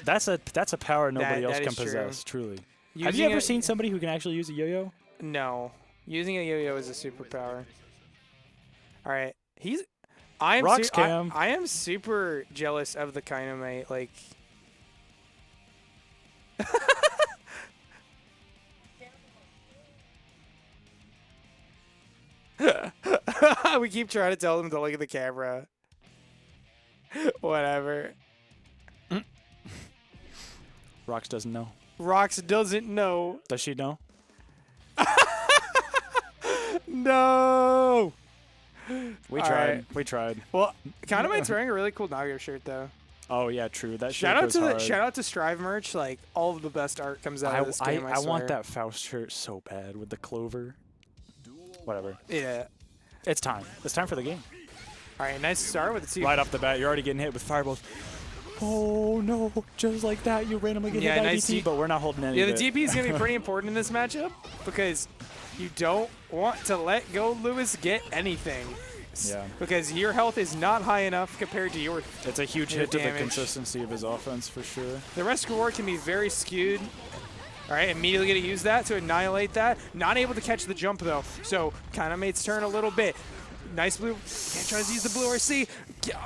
That's a power nobody else that can is true. possess, truly. Using Have you ever it- seen somebody who can actually use a yo-yo? No. Using a yo-yo is a superpower. All right. I am super jealous of the Kynomite. Like. We keep trying to tell them to look at the camera. Whatever. Rox doesn't know. Rox doesn't know. Does she know? No. We All tried. right. We tried. Well, Kynomite's wearing a really cool Nago shirt though. Oh yeah, true. That Shout shirt out goes to hard. shout out to Strive merch. Like all of the best art comes out of this game. I want swear. that Faust shirt so bad with the clover. Whatever. Yeah. It's time. It's time for the game. All right, nice start with the two. Right off the bat, you're already getting hit with fireballs. Oh no! Just like that, you randomly get hit by nice DT, but we're not holding any. Yeah, of the it. DP is gonna be pretty important in this matchup because you don't want to let Goldlewis get anything. Yeah. Because your health is not high enough compared to your. It's a huge your hit to the damage. consistency of his offense for sure. The rest reward can be very skewed. All right, immediately going to use that to annihilate that. Not able to catch the jump, though. So Kynomate's turn a little bit. Nice blue. Can't try to use the blue RC.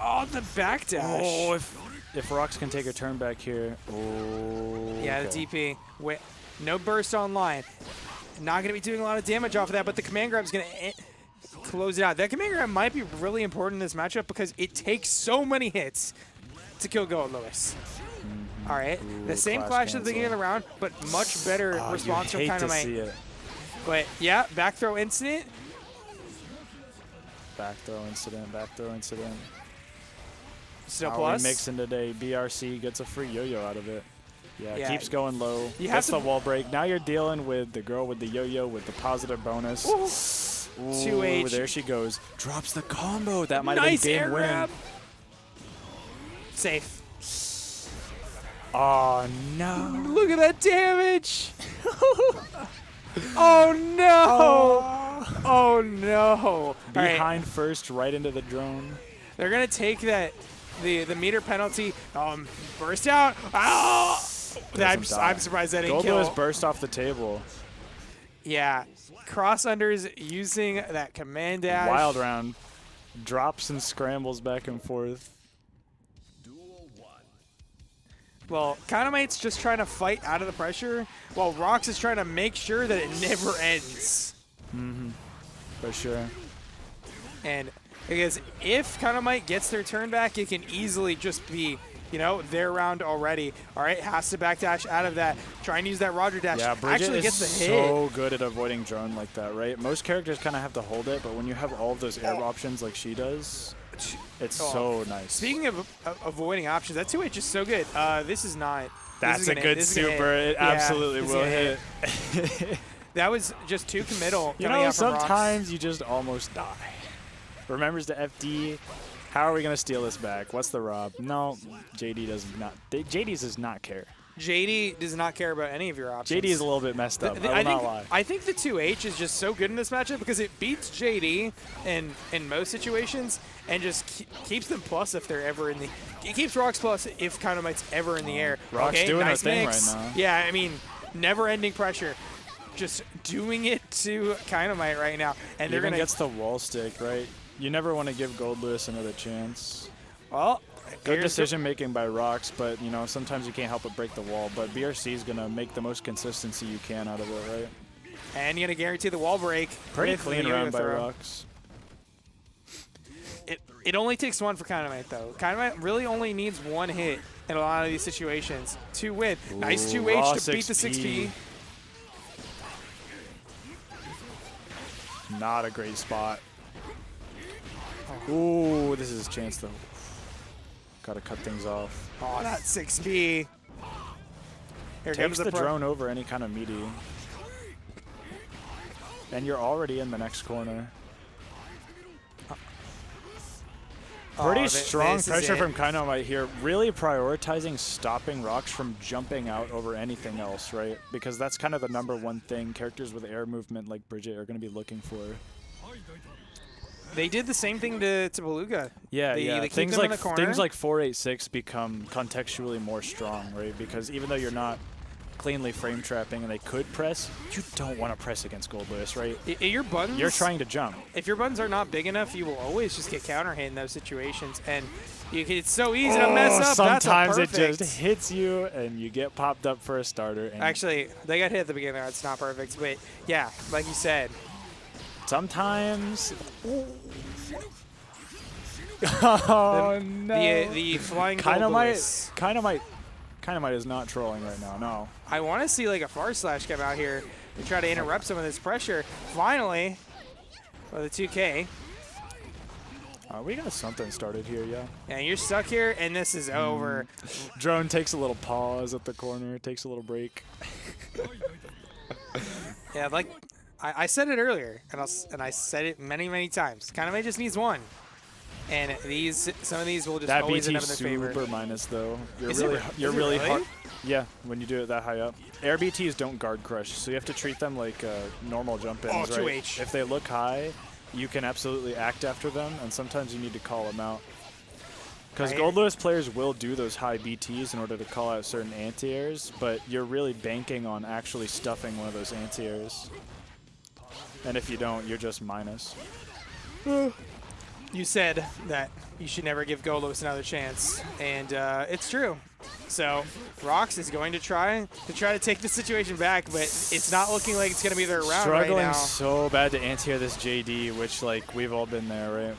Oh, the backdash. Oh, if Rox can take a turn back here. Oh. Yeah, okay. the DP. Wait, no burst online. Not going to be doing a lot of damage off of that, but the command grab is going to close it out. That command grab might be really important in this matchup because it takes so many hits to kill Goldlewis. All right, the same clash at the beginning of the round, but much better response from Kynomite. But yeah, back throw incident. Back throw incident, back throw incident. Still How plus. we mixing today. BRC gets a free yo-yo out of it. Yeah, Yeah. keeps going low. You Gets have the wall break. Now you're dealing with the girl with the yo-yo with the positive bonus. Ooh. Ooh, 2H. there she goes. Drops the combo. That might have Nice been game air winning. grab. Safe. Oh no! Look at that damage. Oh no! Oh no! All right. Behind first, right into the drone. They're gonna take that the meter penalty. Burst out. Oh! I'm surprised that didn't kill. Goldlewis burst off the table. Yeah, cross unders using that command dash. Wild round. Drops and scrambles back and forth. Well, Kynomite's just trying to fight out of the pressure, while Rox is trying to make sure that it never ends. Mm-hmm. For sure. And because if Kynomite gets their turn back, it can easily just be, you know, their round already. All right, has to backdash out of that. Try and use that Roger dash. Yeah, Bridget actually is gets the hit. so good at avoiding drone like that, right? Most characters kind of have to hold it, but when you have all of those air options like she does, it's so nice. Speaking of avoiding options, that 2H is so good. This is not. That's a good super. It absolutely will hit. That was just too committal. You know, sometimes you just almost die. Remembers the FD. How are we going to steal this back? What's the rob? No, JD does not. JD does not care. JD does not care about any of your options. JD is a little bit messed up. I will not lie. I think the 2H is just so good in this matchup because it beats JD in most situations and just keeps them plus if they're ever in the. It keeps Rox plus if Kynomite's ever in the air. Rox okay, doing nice her thing mix. right now. Yeah, I mean, never-ending pressure. Just doing it to Kynomite right now, and they're gonna. Gets the wall stick right. You never want to give Goldlewis another chance. Well. Good decision making by Rox, but you know sometimes you can't help but break the wall. But BRC is gonna make the most consistency you can out of it, right? And you're gonna guarantee the wall break. Pretty clean round by Rox. It only takes one for Kynomite though. Kynomite really only needs one hit in a lot of these situations. 2 win. Nice 2H to beat the 6P. Not a great spot. Ooh, this is his chance though. Gotta cut things off. Oh, that 6B. Here Takes the drone over any kind of meaty. And you're already in the next corner. Pretty strong pressure from Kynomite here. Really prioritizing stopping Rox from jumping out over anything else, right? Because that's kind of the #1 thing characters with air movement like Bridget are going to be looking for. They did the same thing to Beluga. Yeah, They keep things them in like the corner. 486 become contextually more strong, right? Because even though you're not cleanly frame trapping and they could press, you don't want to press against Goldlewis, right? Your buttons, You're trying to jump. if your buttons are not big enough, you will always just get counter hit in those situations, and it's so easy to mess up. Sometimes That's it just hits you and you get popped up for a starter. And actually, they got hit at the beginning there. It's not perfect, but yeah, like you said. Sometimes. Oh no! The flying Goldlewis. Kynomite is not trolling right now. No. I want to see like a far slash come out here to try to interrupt some of this pressure. Finally, with the 2K. We got something started here, yeah. And you're stuck here, and this is over. Drone takes a little pause at the corner, takes a little break. Yeah, like I said it earlier, and I said it many times. Kynomite just needs one, and some of these will just always end up in their favor. Super minus though. You're Is really it really hard. Yeah, when you do it that high up. Air BTs don't guard crush, so you have to treat them like normal jump ins, right? 2H. If they look high, you can absolutely act after them, and sometimes you need to call them out. Because Goldlewis players will do those high BTs in order to call out certain anti-airs, but you're really banking on actually stuffing one of those anti-airs. And if you don't, you're just minus. You said that you should never give Goldlewis another chance, and it's true. So Rox is going to try to take the situation back, but it's not looking like it's going to be their round right now. Struggling so bad to anti-air this JD, which like we've all been there, right?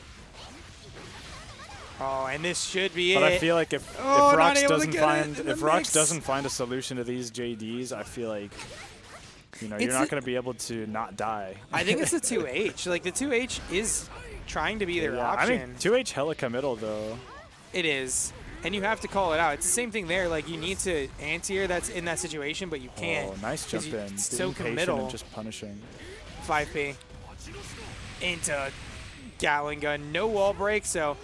Oh, and this should be But it. I feel like if Rox doesn't find a solution to these JDs, I feel like you're not going to be able to not die. I think it's the 2H. Like the 2H is trying to be their option. I mean, 2H hella committal though. It is. And you have to call it out. It's the same thing there. Like, you need to anti-air that's in that situation, but you can't. Oh, nice jump in. It's so Being patient committal. and just punishing. 5P. Into Gatling gun. No wall break, so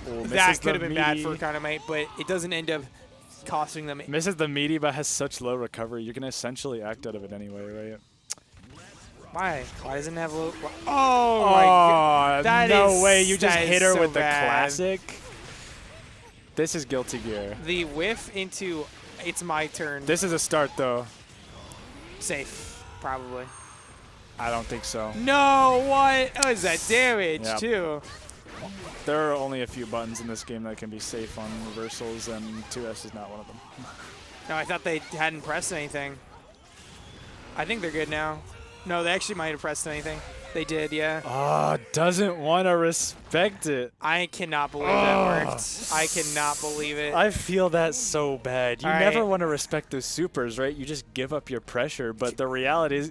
that could have been bad for Kynomite, but it doesn't end up costing them. Misses the meaty, but has such low recovery. You can essentially act out of it anyway, right? Why? Why doesn't it have a little... Oh, my God. That no way. You just that hit her so with bad. the classic. This is guilty gear. The whiff into it's my turn. This is a start, though. Safe, probably. I don't think so. No, what? Oh, is that damage, Yep. too? There are only a few buttons in this game that can be safe on reversals, and 2S is not one of them. No, I thought they hadn't pressed anything. I think they're good now. No, they actually might have pressed anything. They did, yeah. Oh, doesn't want to respect it. I cannot believe that worked. I cannot believe it. I feel that so bad. You All never right. want to respect those supers, right? You just give up your pressure, but the reality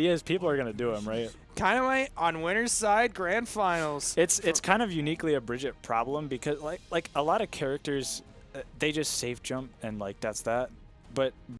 is people are going to do them, right? Kynomite on winner's side, grand finals. It's kind of uniquely a Bridget problem because like a lot of characters they just safe jump and like that's that. But